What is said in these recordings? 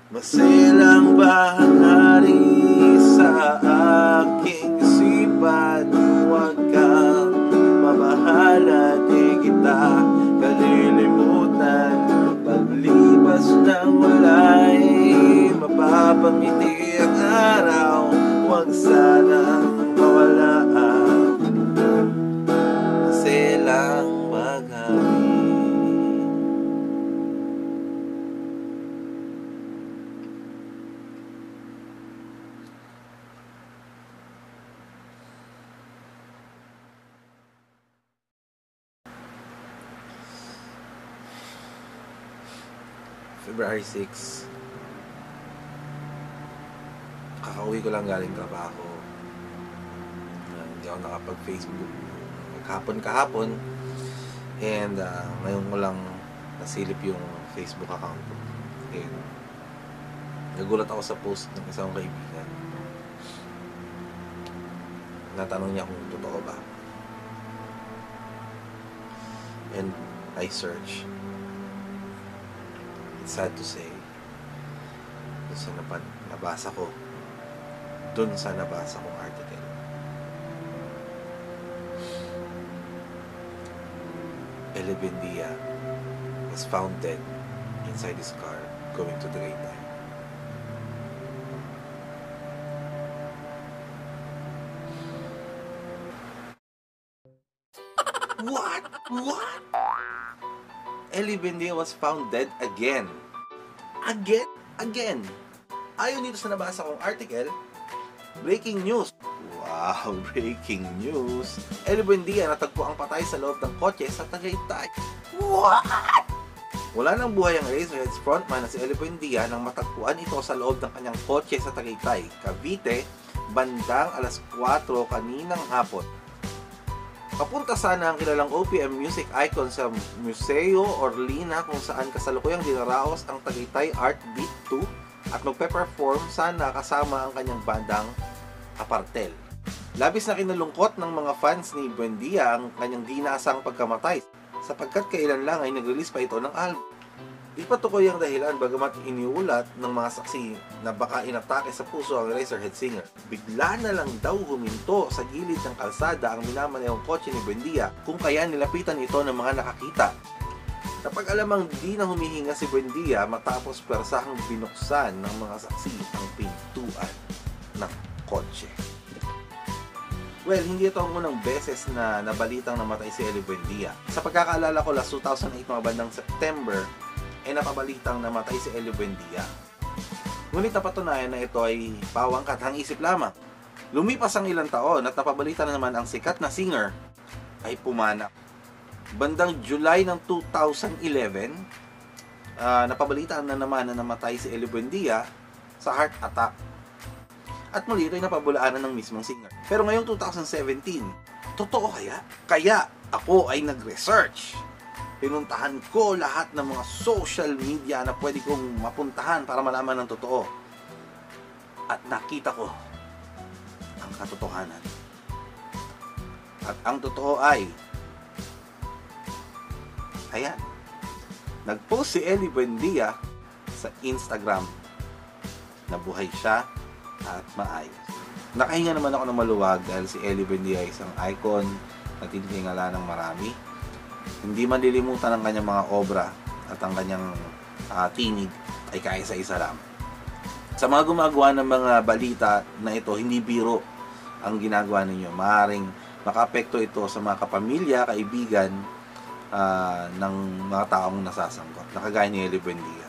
Masilang bahari sa aking isipan, huwag kang mabahala, di kita kalilimutan. Paglipas ng walay, mapapangiti ang araw, huwag sanang mawala. Masilang bahari. February 6. Kakauwi ko lang galing trabaho. Hindi ako nakapag-Facebook kahapon. And ngayon ko lang nasilip yung Facebook account ko. And nagulat ako sa post ng isang kaibigan. Natanong niya kung totoo ba. And I search. It's sad to say, dun sa nabasa kong article, Ellie Buendia was found dead inside his car going to Tagaytay. What? Ellie Buendia was found dead again. Again. Ayon dito sa nabasa kong article, breaking news. Wow, breaking news. Ellie Buendia natagpo ang patay sa loob ng kotse sa Tagaytay. What? Wala nang buhay ang Razorheads frontman na si Ellie Buendia nang matagpuan ito sa loob ng kanyang kotse sa Tagaytay, Cavite, bandang alas 4 kaninang hapon. Papunta sana ang kilalang OPM music icon sa Museo Orlina kung saan kasalukuyang dinaraos ang Tagaytay Art Beat 2 at magpe-perform sana kasama ang kanyang bandang Apartel. Labis na kinalungkot ng mga fans ni Buendia ang kanyang dinasang pagkamatay sapagkat kailan lang ay nag-release pa ito ng album. Di pa tukoy ang dahilan bagamat iniulat ng mga saksi na baka inatake sa puso ang Razorhead singer. Bigla na lang daw huminto sa gilid ng kalsada ang minamanayong kotse ni Buendia kung kaya nilapitan ito ng mga nakakita. Kapag alamang di na humihinga si Buendia matapos persahang binuksan ng mga saksi ang pintuan ng kotse. Well, hindi ito ang unang beses na nabalitang namatay si Ellie Buendia. Sa pagkakaalala ko, last 2008 mga bandang September, napabalitang namatay si Ellie Buendia. Ngunit napatunayan na ito ay pawang katang isip lamang. Lumipas ang ilang taon at napabalita na naman ang sikat na singer ay pumanak. Bandang July ng 2011, napabalita na naman na namatay si Ellie Buendia sa heart attack. At muli ito ay napabulaanan ng mismong singer. Pero ngayong 2017, totoo kaya? Kaya ako ay nag-research. Pinuntahan ko lahat ng mga social media na pwede kong mapuntahan para malaman ng totoo. At nakita ko ang katotohanan. At ang totoo ay, ayan, nag-post si Ellie Buendia sa Instagram na buhay siya at maayos. Nakahinga naman ako ng maluwag dahil si Ellie Buendia ay isang icon na tinitingala ng marami. Hindi man lilimutan ang kanyang mga obra at ang kanyang tinig ay kaisa-isa lang. Sa mga gumagawa ng mga balita na ito, hindi biro ang ginagawa ninyo. Maaaring makaapekto ito sa mga kapamilya, kaibigan ng mga taong nasasangkot, nakagaya ni Ellie Buendia.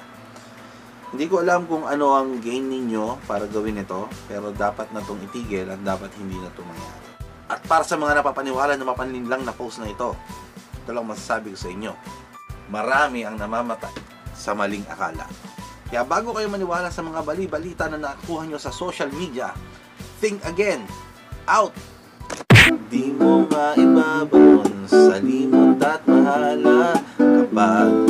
Hindi ko alam kung ano ang gain ninyo para gawin ito, pero dapat na itong itigil at dapat hindi na ito mangyari. At para sa mga napapaniwala na mapanlinlang na post na ito, ito lang masasabi ko sa inyo, marami ang namamatay sa maling akala. Kaya bago kayo maniwala sa mga bali-balita na nakuha nyo sa social media, think again. Out! Di mo maibabaon sa limot at mahala kapag